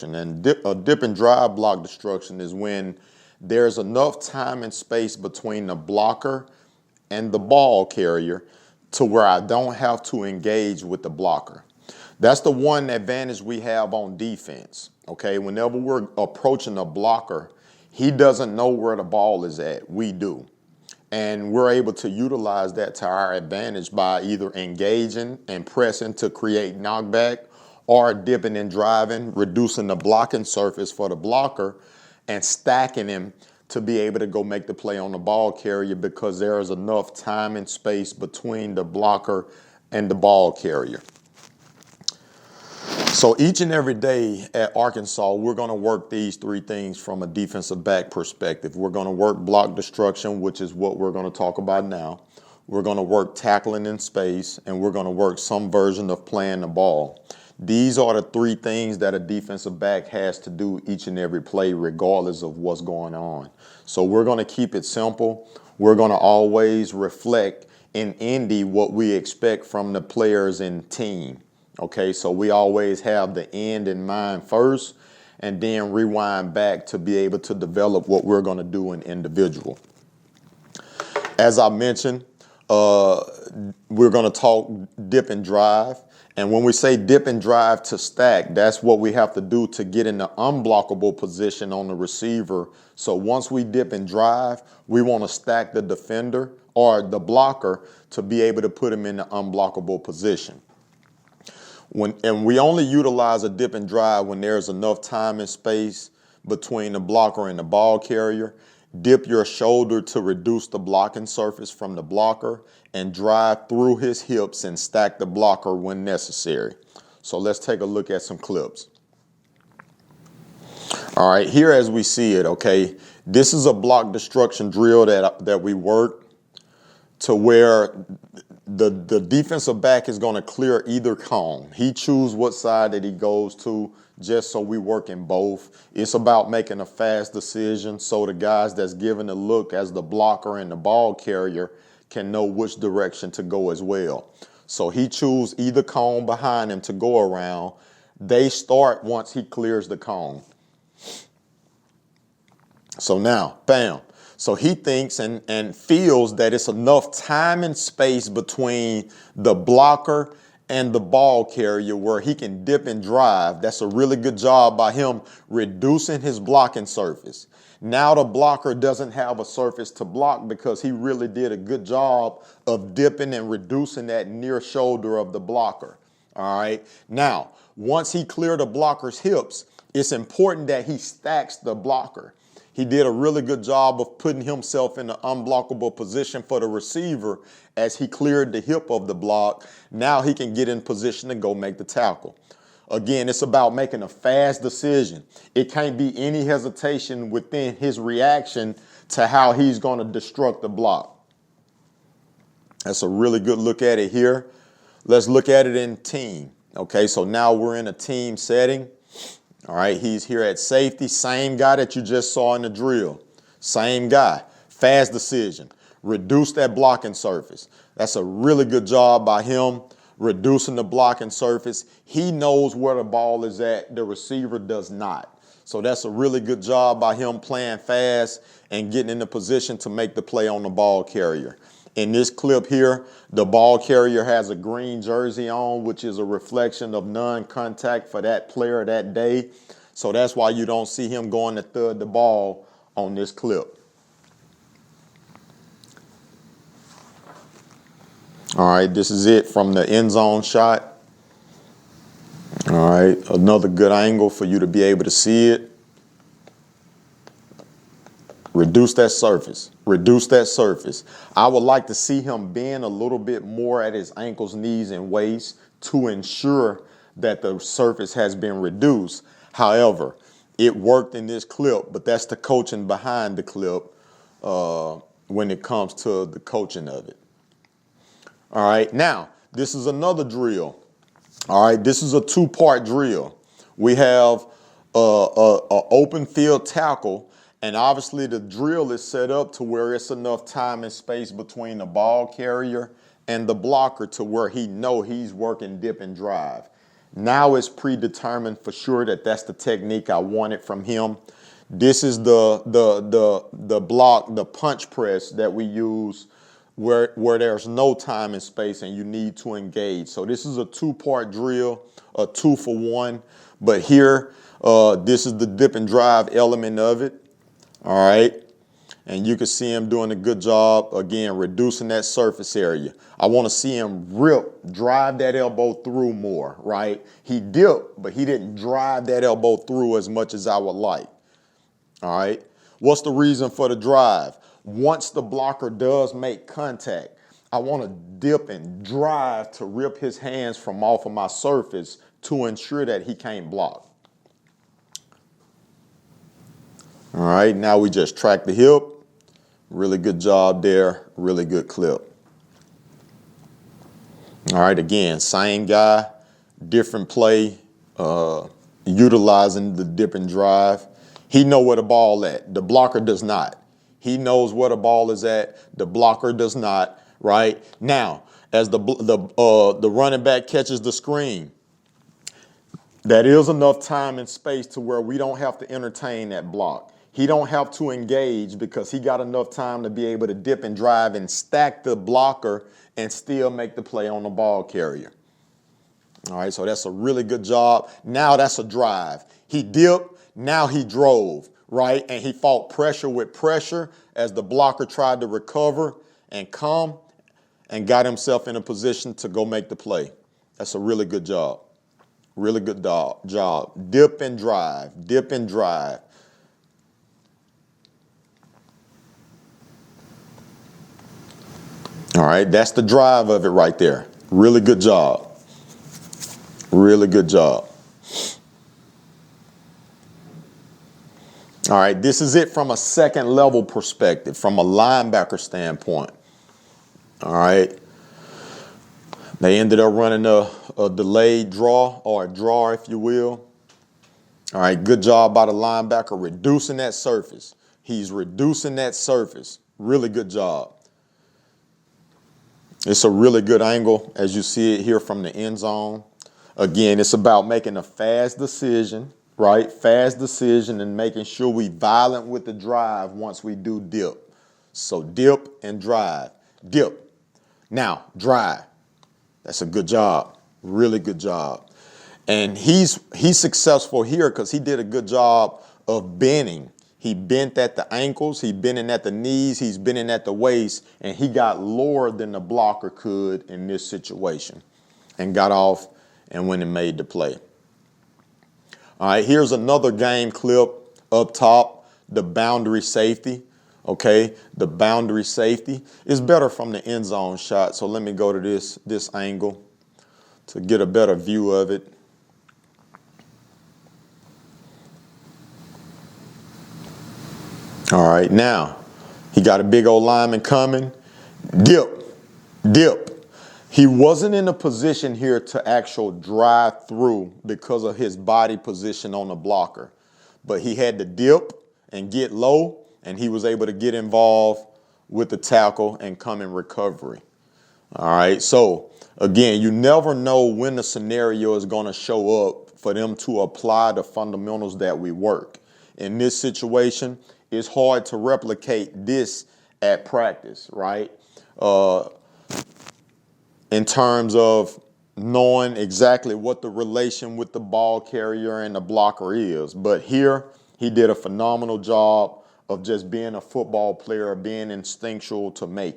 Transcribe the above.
And a dip and drive block destruction is when there's enough time and space between the blocker and the ball carrier to where I don't have to engage with the blocker. That's the one advantage we have on defense. Okay, whenever we're approaching a blocker, he doesn't know where the ball is at. We do. And we're able to utilize that to our advantage by either engaging and pressing to create knockback or dipping and driving, reducing the blocking surface for the blocker and stacking him to be able to go make the play on the ball carrier because there is enough time and space between the blocker and the ball carrier. So each and every day at Arkansas, we're going to work these three things from a defensive back perspective. We're going to work block destruction, which is what we're going to talk about now. We're going to work tackling in space, and we're going to work some version of playing the ball. These are the three things that a defensive back has to do each and every play, regardless of what's going on. So we're going to keep it simple. We're going to always reflect in Indy what we expect from the players and team. Okay, so we always have the end in mind first and then rewind back to be able to develop what we're going to do in individual. As I mentioned, we're going to talk dip and drive. And when we say dip and drive to stack, that's what we have to do to get in the unblockable position on the receiver. So once we dip and drive, we want to stack the defender or the blocker to be able to put him in the unblockable position. And we only utilize a dip and drive when there's enough time and space between the blocker and the ball carrier. Dip your shoulder to reduce the blocking surface from the blocker and drive through his hips and stack the blocker when necessary. So let's take a look at some clips. All right, here as we see it, okay, this is a block destruction drill that we work to where the defensive back is going to clear either cone. He chooses what side that he goes to just so we work in both. It's about making a fast decision so the guys that's giving the look as the blocker and the ball carrier can know which direction to go as well. So he chooses either cone behind him to go around. They start once he clears the cone. So now, bam. So he thinks and feels that it's enough time and space between the blocker and the ball carrier where he can dip and drive. That's a really good job by him reducing his blocking surface. Now the blocker doesn't have a surface to block because he really did a good job of dipping and reducing that near shoulder of the blocker. All right. Now, once he cleared the blocker's hips, it's important that he stacks the blocker. He did a really good job of putting himself in an unblockable position for the receiver as he cleared the hip of the block. Now he can get in position to go make the tackle. Again, it's about making a fast decision. It can't be any hesitation within his reaction to how he's going to destruct the block. That's a really good look at it here. Let's look at it in team. Okay, so now we're in a team setting. All right, he's here at safety. Same guy that you just saw in the drill. Same guy. Fast decision. Reduce that blocking surface. That's a really good job by him, reducing the blocking surface. He knows where the ball is at. The receiver does not. So that's a really good job by him playing fast and getting in the position to make the play on the ball carrier. In this clip here, the ball carrier has a green jersey on, which is a reflection of non-contact for that player that day. So that's why you don't see him going to thud the ball on this clip. All right, this is it from the end zone shot. All right, another good angle for you to be able to see it. Reduce that surface. Reduce that surface. I would like to see him bend a little bit more at his ankles, knees, and waist to ensure that the surface has been reduced. However, it worked in this clip, but that's the coaching behind the clip when it comes to the coaching of it. All right, now, this is another drill. All right, this is a two-part drill. We have a open field tackle. And obviously the drill is set up to where it's enough time and space between the ball carrier and the blocker to where he know he's working dip and drive. Now it's predetermined for sure that that's the technique I wanted from him. This is the block, the punch press that we use where there's no time and space and you need to engage. So this is a 2-part drill, a 2-for-1. But here, this is the dip and drive element of it. All right. And you can see him doing a good job, again, reducing that surface area. I want to see him drive that elbow through more, right? He dipped, but he didn't drive that elbow through as much as I would like. All right. What's the reason for the drive? Once the blocker does make contact, I want to dip and drive to rip his hands from off of my surface to ensure that he can't block. All right, now we just track the hip. Really good job there. Really good clip. All right, again, same guy, different play, utilizing the dip and drive. He know where the ball at. The blocker does not. He knows where the ball is at. The blocker does not. Right now, as the running back catches the screen, that is enough time and space to where we don't have to entertain that block. He don't have to engage because he got enough time to be able to dip and drive and stack the blocker and still make the play on the ball carrier. All right, so that's a really good job. Now that's a drive. He dipped, now he drove, right? And he fought pressure with pressure as the blocker tried to recover and come and got himself in a position to go make the play. That's a really good job. Really good job. Dip and drive, dip and drive. All right, that's the drive of it right there. Really good job. Really good job. All right, this is it from a second level perspective, from a linebacker standpoint. All right. They ended up running a delayed draw, or a draw, if you will. All right, good job by the linebacker reducing that surface. He's reducing that surface. Really good job. It's a really good angle as you see it here from the end zone. Again, it's about making a fast decision, right? Fast decision and making sure we violent with the drive once we do dip. So dip and drive. Dip. Now, drive. That's a good job. Really good job. And he's successful here because he did a good job of bending. He bent at the ankles, he bending at the knees, he's bending at the waist, and he got lower than the blocker could in this situation and got off and went and made the play. All right, here's another game clip up top, the boundary safety. Okay, the boundary safety is better from the end zone shot. So let me go to this angle to get a better view of it. All right, now he got a big old lineman coming. Dip, dip. He wasn't in a position here to actually drive through because of his body position on the blocker. But he had to dip and get low, and he was able to get involved with the tackle and come in recovery. All right, so again, you never know when the scenario is going to show up for them to apply the fundamentals that we work. In this situation, it's hard to replicate this at practice, right? In terms of knowing exactly what the relation with the ball carrier and the blocker is. But here, he did a phenomenal job of just being a football player, being instinctual to make it.